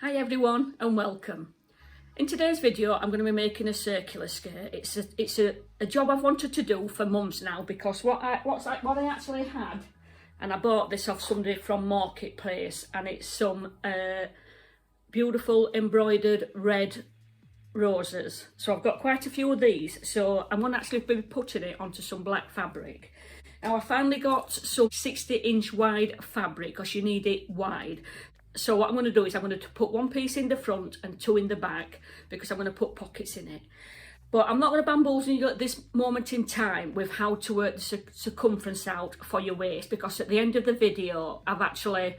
Hi everyone and welcome. In today's video I'm going to be making a circular skirt. It's a job I've wanted to do for months now because what I actually had, and I bought this off somebody from Marketplace, and it's some beautiful embroidered red roses. So I've got quite a few of these, so I'm going to actually be putting it onto some black fabric. Now I finally got some 60-inch wide fabric because you need it wide. So what I'm going to do is I'm going to put one piece in the front and two in the back because I'm going to put pockets in it. But I'm not going to bamboozle you at this moment in time with how to work the circumference out for your waist, because at the end of the video I've actually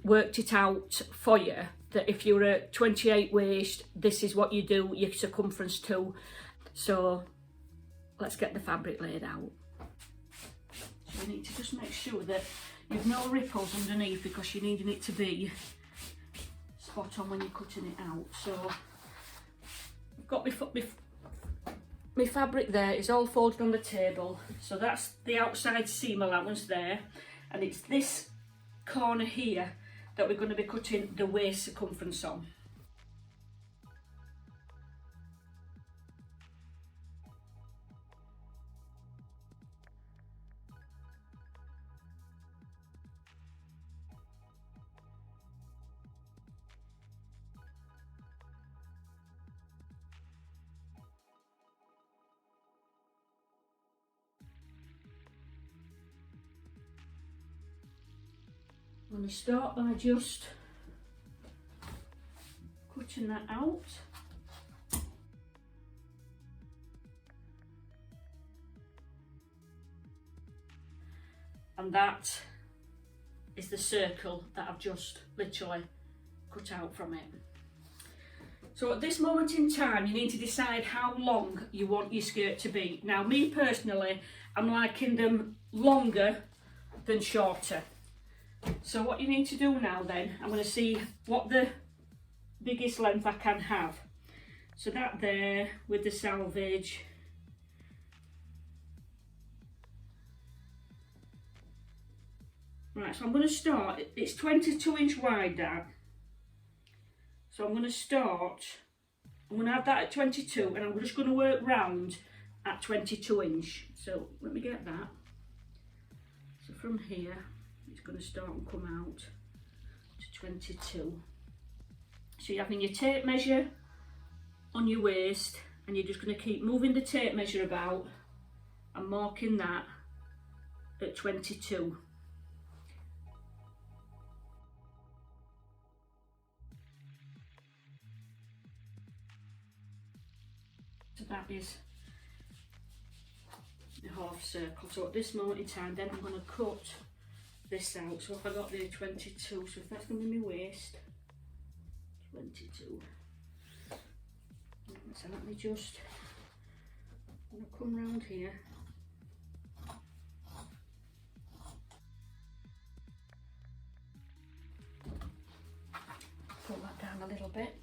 worked it out for you, that if you're a 28 waist, this is what you do your circumference to. So let's get the fabric laid out. So you need to just make sure that you've no ripples underneath because you're needing it to be spot on when you're cutting it out. So I've got my fabric there, it's all folded on the table. So that's the outside seam allowance there, and it's this corner here that we're going to be cutting the waist circumference on. I'm going to start by just cutting that out. And that is the circle that I've just literally cut out from it. So at this moment in time, you need to decide how long you want your skirt to be. Now, me personally, I'm liking them longer than shorter. So what you need to do now then, I'm going to see what the biggest length I can have. So that there with the selvage. Right, so I'm going to start, it's 22-inch wide that. So I'm going to start, I'm going to have that at 22 and I'm just going to work round at 22-inch. So let me get that. So from here, it's going to start and come out to 22. So you're having your tape measure on your waist, and you're just going to keep moving the tape measure about and marking that at 22. So that is the half circle. So at this moment in time then I'm going to cut this out. So if I got the 22, so if that's going to be my waist, 22. So let me just, I'm going to come round here. Pull that down a little bit.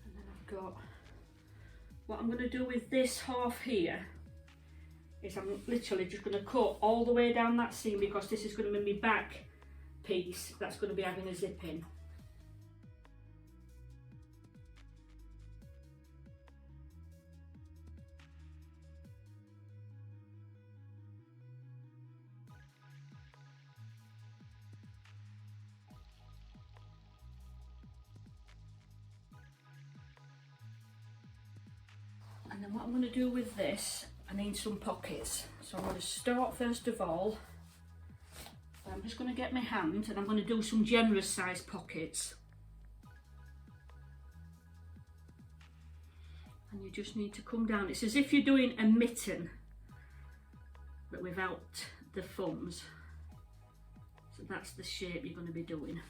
And then I've got, what I'm going to do with this half here is I'm literally just going to cut all the way down that seam, because this is going to be my back piece that's going to be having a zip in. And then what I'm going to do with this, I need some pockets. So I'm going to start first of all, I'm just going to get my hand and I'm going to do some generous size pockets. And you just need to come down. It's as if you're doing a mitten, but without the thumbs. So that's the shape you're going to be doing.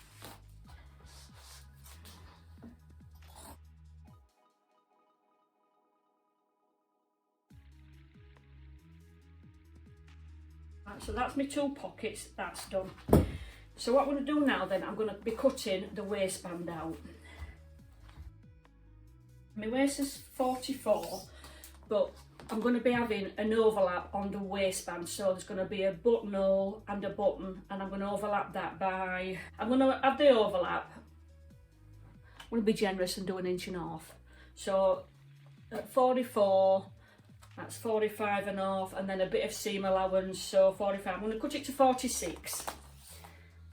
So that's my two pockets, that's done. So what I'm going to do now then, I'm going to be cutting the waistband out. My waist is 44, but I'm going to be having an overlap on the waistband, so there's going to be a buttonhole and a button, and I'm going to overlap that by, I'm going to have the overlap going to be generous and do 1.5 inches. So at 44, that's 45.5, and then a bit of seam allowance, so 45. I'm going to cut it to 46.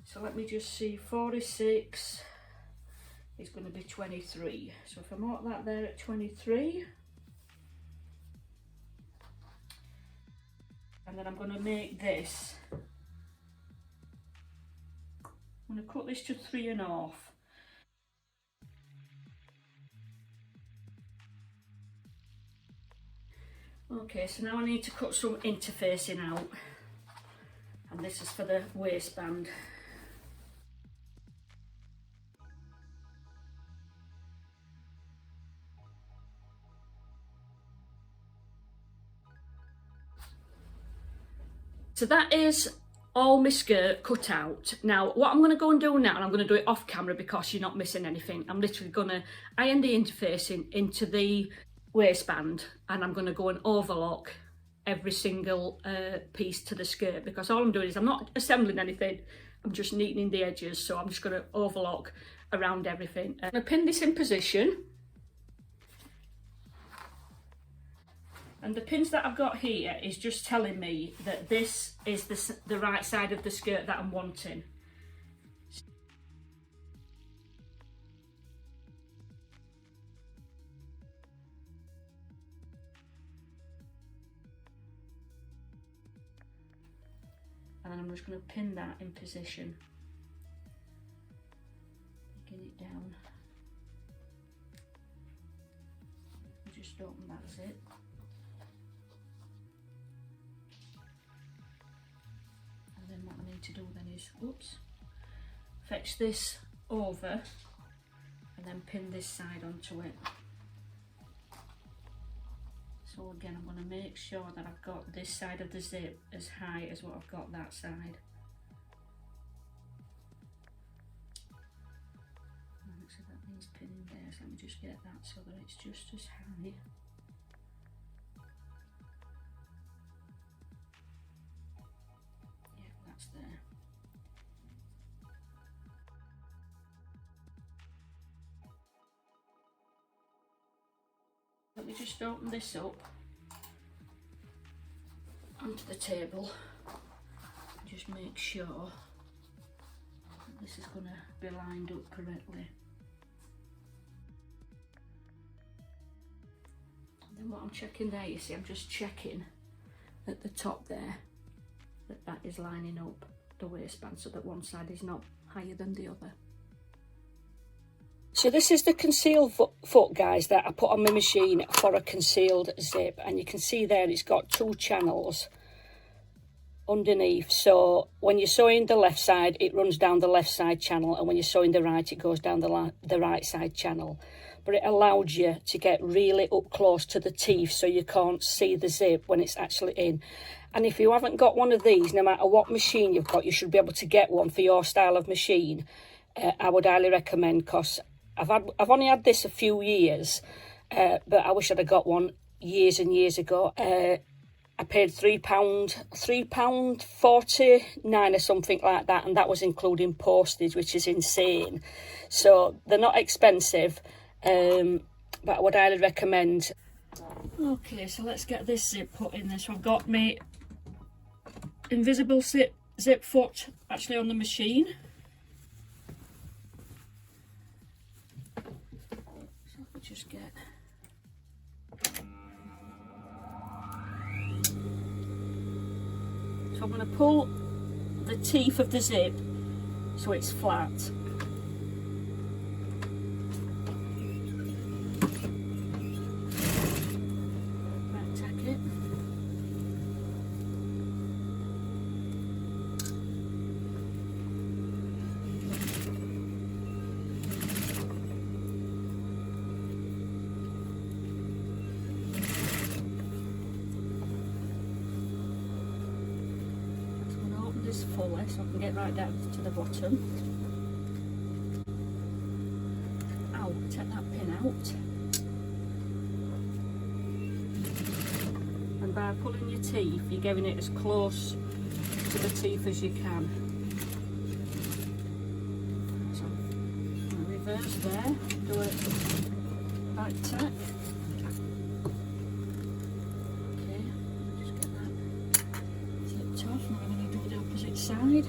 So let me just see, 46 is going to be 23. So if I mark that there at 23, and then I'm going to make this, I'm going to cut this to 3.5. Okay, so now I need to cut some interfacing out, and this is for the waistband. So that is all my skirt cut out. Now what I'm going to go and do now, and I'm going to do it off camera because you're not missing anything, I'm literally going to iron the interfacing into the waistband, and I'm going to go and overlock every single piece to the skirt, because all I'm doing is I'm not assembling anything, I'm just neatening the edges. So I'm just going to overlock around everything. I'm going to pin this in position, and the pins that I've got here is just telling me that this is the right side of the skirt that I'm wanting. And then I'm just going to pin that in position. Get it down. Just open that zip. And then what I need to do then is, oops, fetch this over and then pin this side onto it. So again, I'm going to make sure that I've got this side of the zip as high as what I've got that side. So that means pinning there, so let me just get that so that it's just as high. Yeah, that's there. Let me just open this up onto the table and just make sure that this is going to be lined up correctly. And then what I'm checking there, you see, I'm just checking at the top there that that is lining up the waistband so that one side is not higher than the other. So this is the concealed foot, guys, that I put on my machine for a concealed zip, and you can see there it's got 2 channels underneath. So when you're sewing the left side, it runs down the left side channel, and when you're sewing the right, it goes down the right side channel. But it allowed you to get really up close to the teeth so you can't see the zip when it's actually in. And if you haven't got one of these, no matter what machine you've got, you should be able to get one for your style of machine. I would highly recommend, because I've only had this a few years, but I wish I'd have got one years and years ago. I paid £3.49 or something like that, and that was including postage, which is insane. So they're not expensive, but I would highly recommend. Okay, so let's get this zip put in there. So I've got my invisible zip foot actually on the machine. Just get so I'm going to pull the teeth of the zip so it's flat. Right, tack it. Fully so I can get right down to the bottom. Ow, take that pin out. And by pulling your teeth, you're getting it as close to the teeth as you can. So, I'll reverse. just there, do a back tack. Okay, just get that zipped off. Now I'm going to do the opposite side.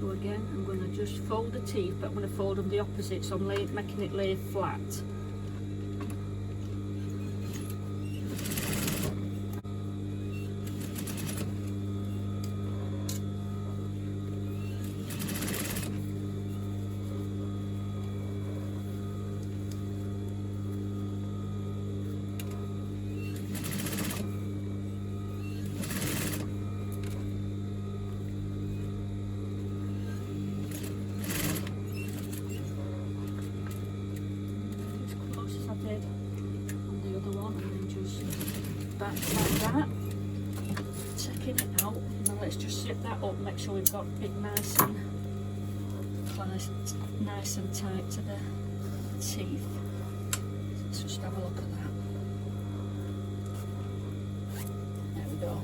So again, I'm going to just fold the teeth, but I'm going to fold them the opposite, so I'm making it lay flat. Like that, checking it out. Now let's just zip that up, make sure we've got it nice and tight to the teeth. Let's just have a look at that. There we go.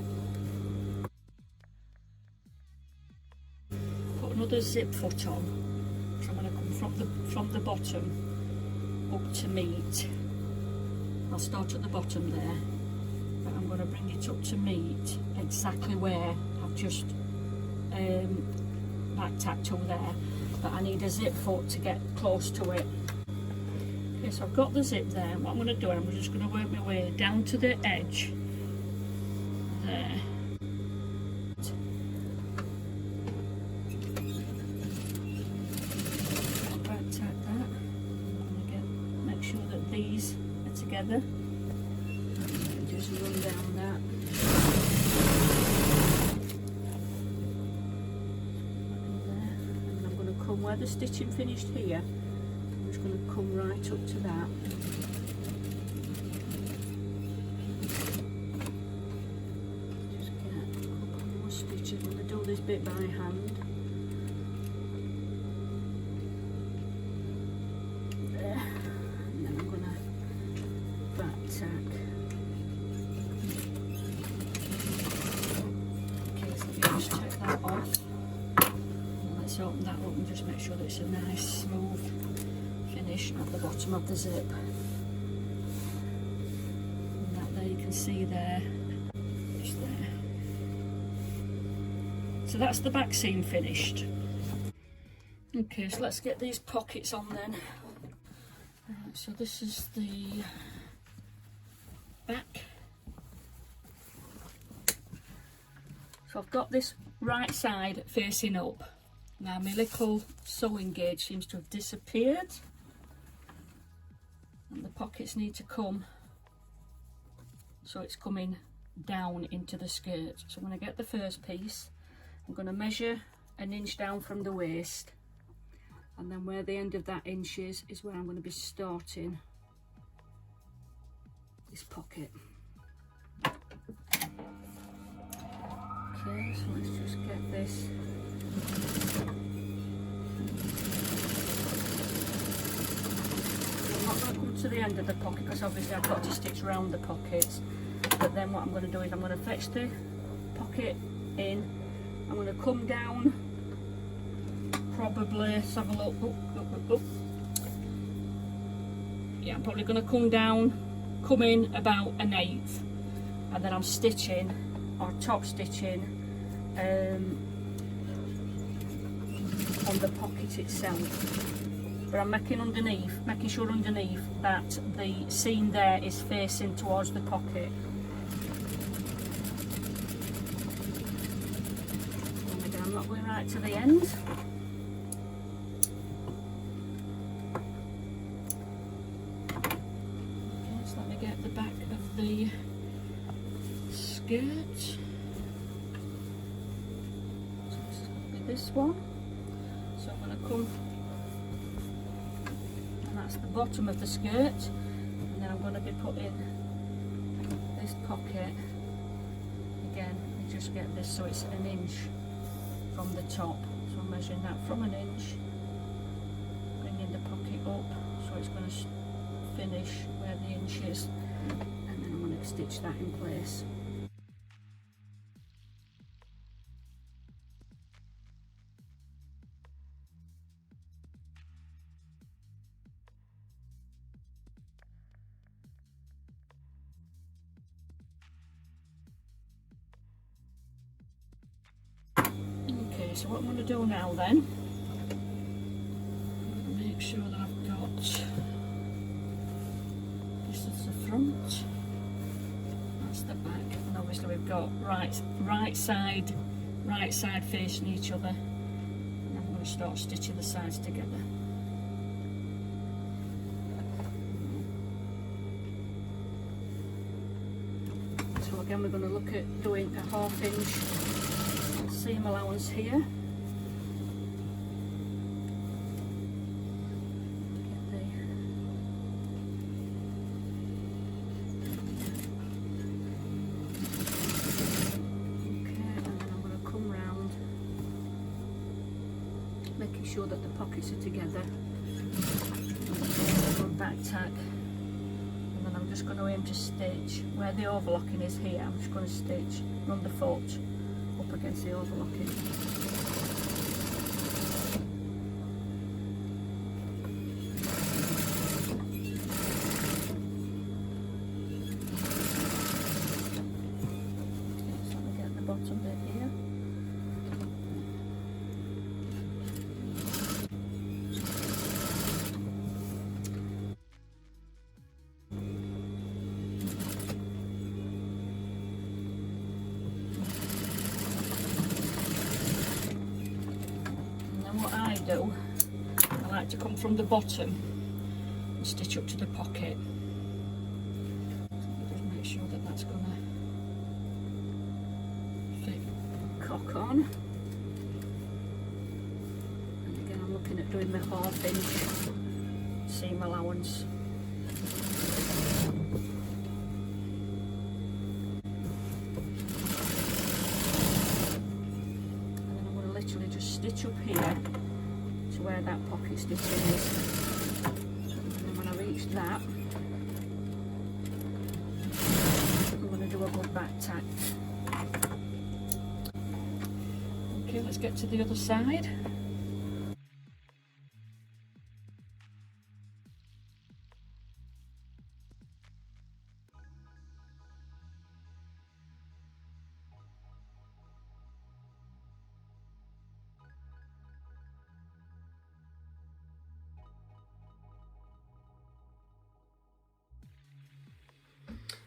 Put another zip foot on. So I'm going to come from the bottom up to meet. I'll start at the bottom there. I'm going to bring it up to meet exactly where I've just back tacked to there, but I need a zip foot to get close to it. Okay, so I've got the zip there. What I'm going to do, I'm just going to work my way down to the edge there. Back tack that. I'm going to make sure that these are together. Just run down that. And I'm going to come where the stitching finished here. I'm just going to come right up to that. Just get a couple more stitches. I'm going to do this bit by hand. There. And then I'm going to back tack. Just check that off. Let's open that up and just make sure that it's a nice smooth finish at the bottom of the zip. And that there you can see there, just there. So that's the back seam finished. Okay, so let's get these pockets on then. Right, so this is the back. So I've got this right side facing up. Now my little sewing gauge seems to have disappeared. And the pockets need to come, so it's coming down into the skirt. So I'm going to get the first piece. I'm going to measure an inch down from the waist. And then where the end of that inch is where I'm going to be starting this pocket. Okay, so let's just get this. I'm not going to come to the end of the pocket because obviously I've got to stitch round the pockets. But then what I'm going to do is I'm going to fetch the pocket in. I'm going to come down, probably, let's have a look. Yeah, I'm probably going to come in about 1/8, and then I'm stitching, or top stitching, on the pocket itself. But I'm making sure underneath that the seam there is facing towards the pocket. And again, I'm not going right to the end. Okay, so let me get the back of the skirt. So this is going to be this one. So I'm going to come, and that's the bottom of the skirt, and then I'm going to be putting this pocket again, and just get this so it's 1 inch from the top. So I'm measuring that from 1 inch, bringing the pocket up so it's going to finish where the inch is, and then I'm going to stitch that in place. so what I'm going to do now then, make sure that I've got, this is the front, that's the back, and obviously we've got right side facing each other, and I'm going to start stitching the sides together. So again, we're going to look at doing a 1/2 inch seam allowance here. Making sure that the pockets are together, back tack, and then I'm just going to aim to stitch where the overlocking is here. I'm just going to stitch, run the foot up against the overlocking. Okay, so we get the bottom bit here. I like to come from the bottom and stitch up to the pocket. Just make sure that that's going to fit cock on. And again, I'm looking at doing the 1/2 inch seam allowance. And then I'm going to literally just stitch up here to where that pocket stitching is, and then when I reach that, I'm going to do a good back tack. Okay, let's get to the other side.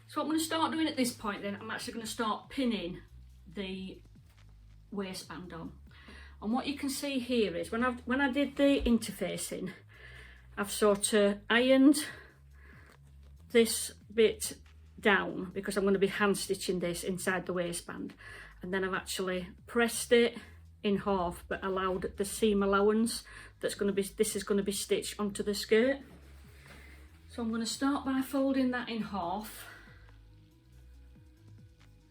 So what I'm going to start doing at this point then, I'm actually going to start pinning the waistband on. And what you can see here is when I did the interfacing, I've sort of ironed this bit down because I'm going to be hand stitching this inside the waistband, and then I've actually pressed it in half but allowed the seam allowance this is going to be stitched onto the skirt. So I'm going to start by folding that in half,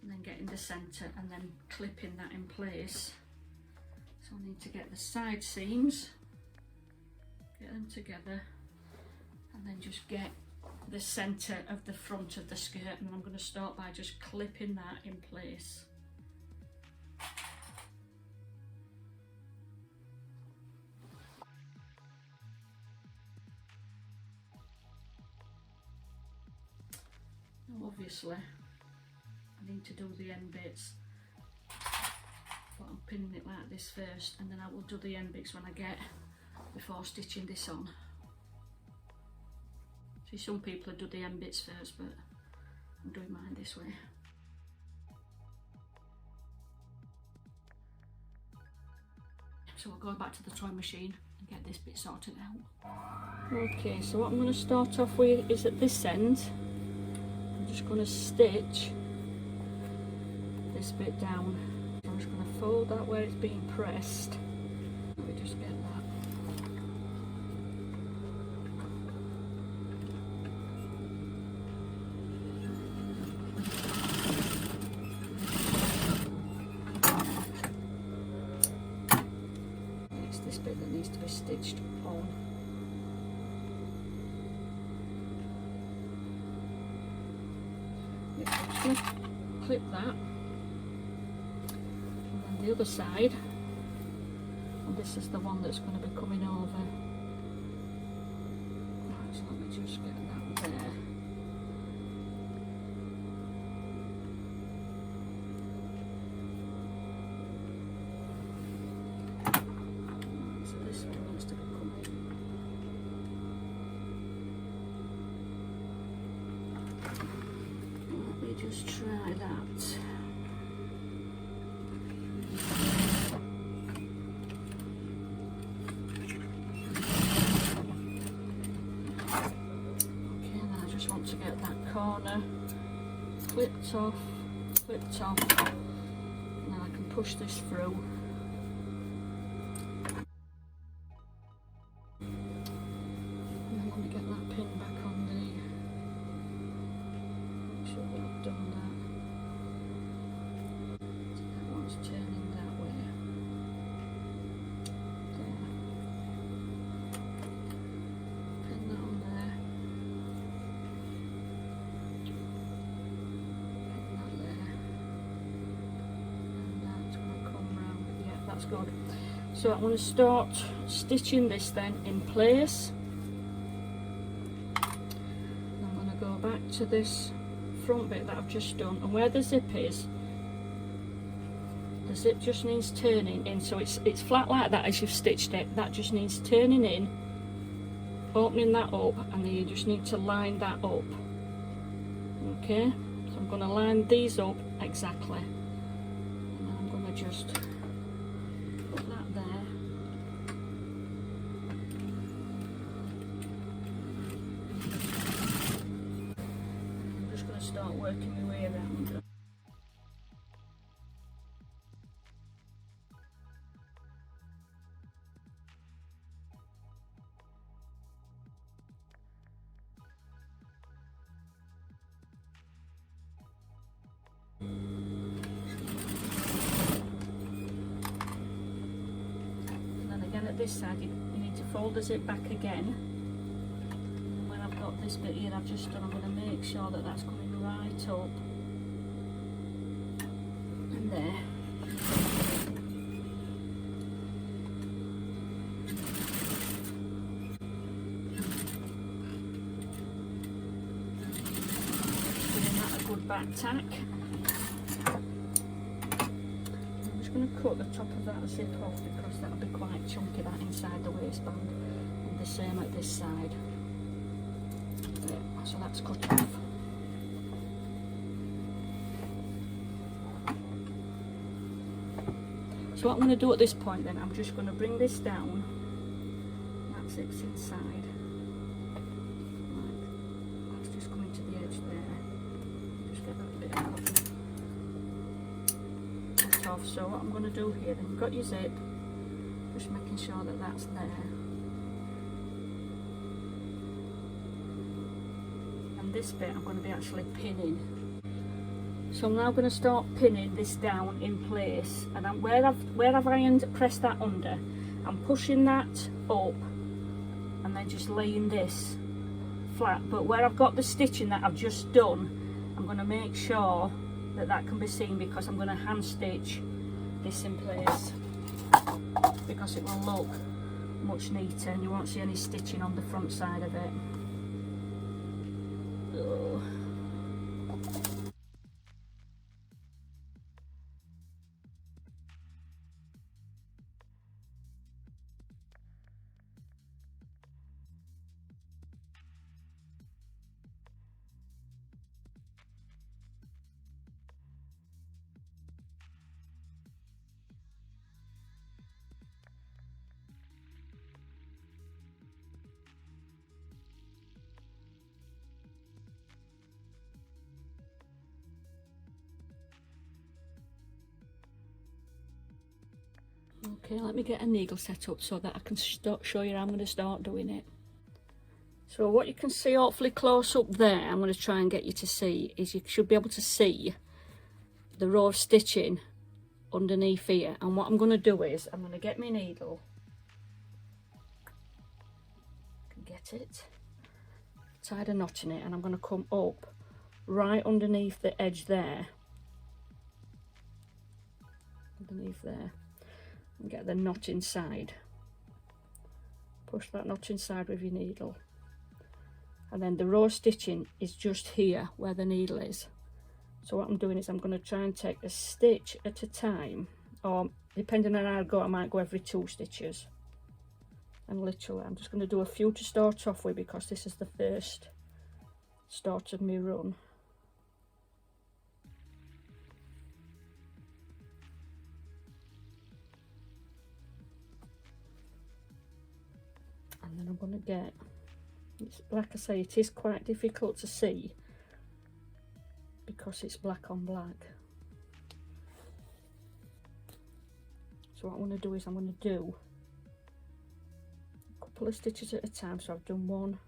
and then getting the centre and then clipping that in place. So I need to get the side seams, get them together, and then just get the centre of the front of the skirt, and I'm going to start by just clipping that in place. Now obviously I need to do the end bits, but I'm pinning it like this first, and then I will do the end bits when I get before stitching this on. See, some people do the end bits first, but I'm doing mine this way. So I'll go back to the sewing machine and get this bit sorted out. Okay, so what I'm going to start off with is at this end, I'm just going to stitch this bit down. I'm just going to fold that where it's being pressed. Let me just get that. It's this bit that needs to be stitched on. I'm just going to clip that. The other side, and this is the one that's going to be coming over. Right, so let me just get that there. me just try that. Okay, and I just want to get that corner clipped off, and then I can push this through. And then let me get that pin back on the, make sure that I've done that. So that one's turning that way. There. Pin that on there. Pin that there. And that's going to come round. Yeah, that's good. So I'm going to start stitching this then in place. I'm going to go back to this front bit that I've just done, and where the zip is, the zip just needs turning in, so it's flat like that as you've stitched it. That just needs turning in, opening that up, and then you just need to line that up. Okay, so I'm going to line these up exactly, and then I'm going to just put that there. I'm just going to start working my way around. At this side you need to fold the zip back again, and when I've got this bit here I've just done, I'm going to make sure that that's coming right up and there. Giving that a good back tack. I'm going to cut the top of that zip off because that'll be quite chunky, that inside the waistband, and the same at this side. Yeah, so that's cut off. So what I'm going to do at this point then, I'm just going to bring this down. That's it, it's inside. Right, that's just coming to the edge there. Just get that bit out. Off. So what I'm going to do here, then you've got your zip, just making sure that that's there, and this bit I'm going to be actually pinning. So I'm now going to start pinning this down in place, and where I've ironed, pressed that under, I'm pushing that up and then just laying this flat, but where I've got the stitching that I've just done, I'm going to make sure that can be seen, because I'm going to hand stitch this in place, because it will look much neater and you won't see any stitching on the front side of it. Ugh. Okay, let me get a needle set up so that I can show you how I'm going to start doing it. So what you can see hopefully close up there, I'm going to try and get you to see, is you should be able to see the row of stitching underneath here. And what I'm going to do is, I'm going to get my needle, get it, tied a knot in it, and I'm going to come up right underneath the edge there, underneath there, and get the knot inside. Push that knot inside with your needle, and then the row stitching is just here where the needle is. So what I'm doing is I'm going to try and take a stitch at a time, or depending on how I go, I might go every 2 stitches. And literally I'm just going to do a few to start off with, because this is the first start of my run. And then I'm going to get, like I say, it is quite difficult to see because it's black on black. So what I'm going to do is I'm going to do a couple of stitches at a time. So I've done 1,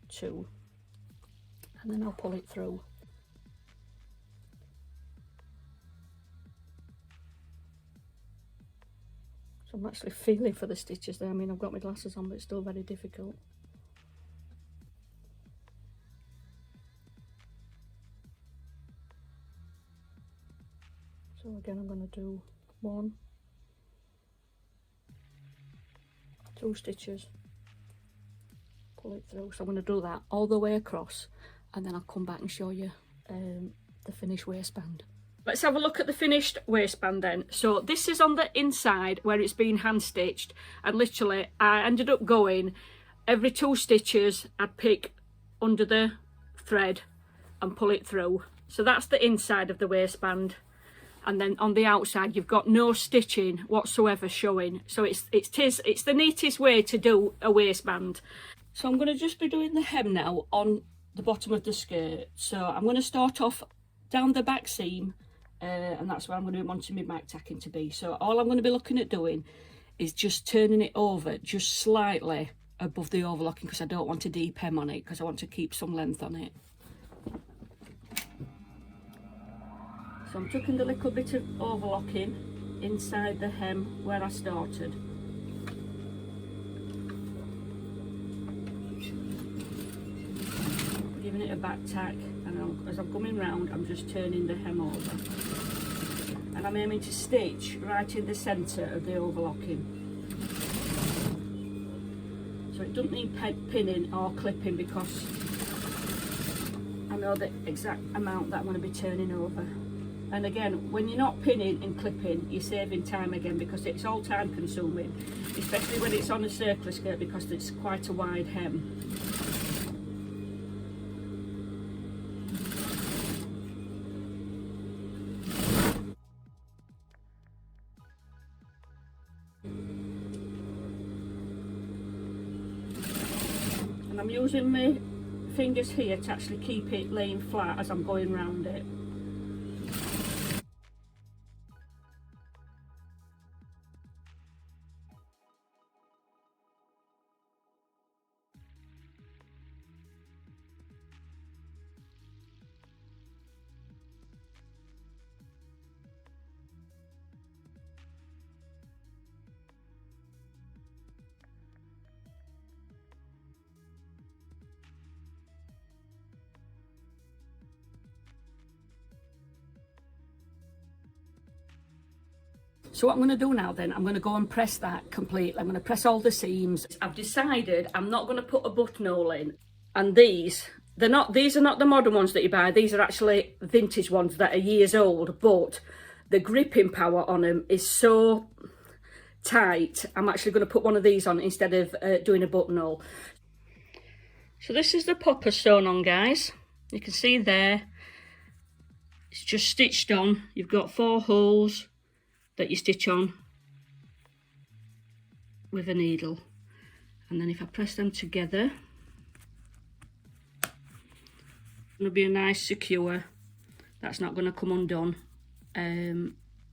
2, and then I'll pull it through. So I'm actually feeling for the stitches there. I mean, I've got my glasses on, but it's still very difficult. So again, I'm going to do 1, 2 stitches, pull it through. So I'm going to do that all the way across, and then I'll come back and show you the finished waistband. Let's have a look at the finished waistband then. So this is on the inside where it's been hand stitched, and literally I ended up going every 2 stitches I'd pick under the thread and pull it through. So that's the inside of the waistband, and then on the outside you've got no stitching whatsoever showing. So it's the neatest way to do a waistband. So I'm going to just be doing the hem now on the bottom of the skirt. So I'm going to start off down the back seam, and that's where I'm going to be wanting my back tacking to be. So all I'm going to be looking at doing is just turning it over just slightly above the overlocking, because I don't want a deep hem on it, because I want to keep some length on it. So I'm tucking the little bit of overlocking inside the hem where I started. Giving it a back tack, and as I'm coming round, I'm just turning the hem over. And I'm aiming to stitch right in the centre of the overlocking. So it doesn't need pinning or clipping, because I know the exact amount that I'm going to be turning over. And again, when you're not pinning and clipping, you're saving time again, because it's all time consuming, especially when it's on a circular skirt, because it's quite a wide hem. And I'm using my fingers here to actually keep it laying flat as I'm going round it. So what I'm going to do now then, I'm going to go and press that completely. I'm going to press all the seams. I've decided I'm not going to put a buttonhole in. And these are not the modern ones that you buy. These are actually vintage ones that are years old, but the gripping power on them is so tight. I'm actually going to put one of these on instead of doing a buttonhole. So this is the popper sewn on, guys. You can see there, it's just stitched on. You've got 4 holes that you stitch on with a needle, and then if I press them together, it'll be a nice secure, that's not going to come undone,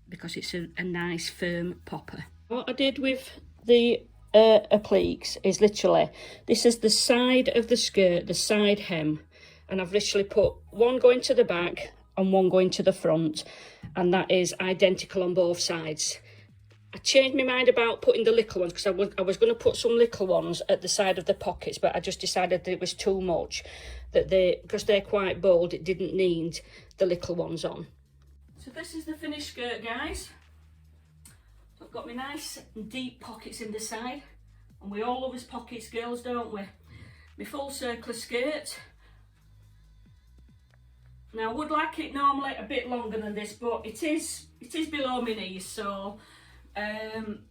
because it's a nice firm popper. What I did with the appliques is literally, this is the side of the skirt, the side hem, and I've literally put one going to the back and one going to the front, and that is identical on both sides. I changed my mind about putting the little ones, because I was going to put some little ones at the side of the pockets, but I just decided that it was too much, because they're quite bold, it didn't need the little ones on. So this is the finished skirt, guys. So I've got my nice and deep pockets in the side, and we all love us pockets, girls, don't we? My full circular skirt. Now I would like it normally a bit longer than this, but it is below my knees, so and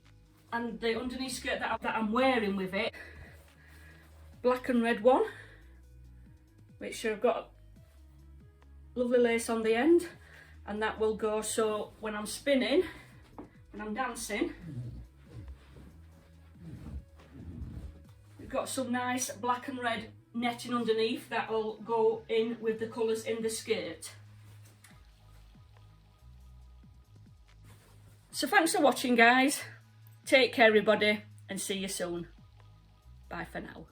the underneath skirt that I'm wearing with it, black and red one, which I've got lovely lace on the end, and that will go, so when I'm spinning and I'm dancing. We've got some nice black and red netting underneath that will go in with the colours in the skirt. So thanks for watching, guys. Take care everybody, and see you soon. Bye for now.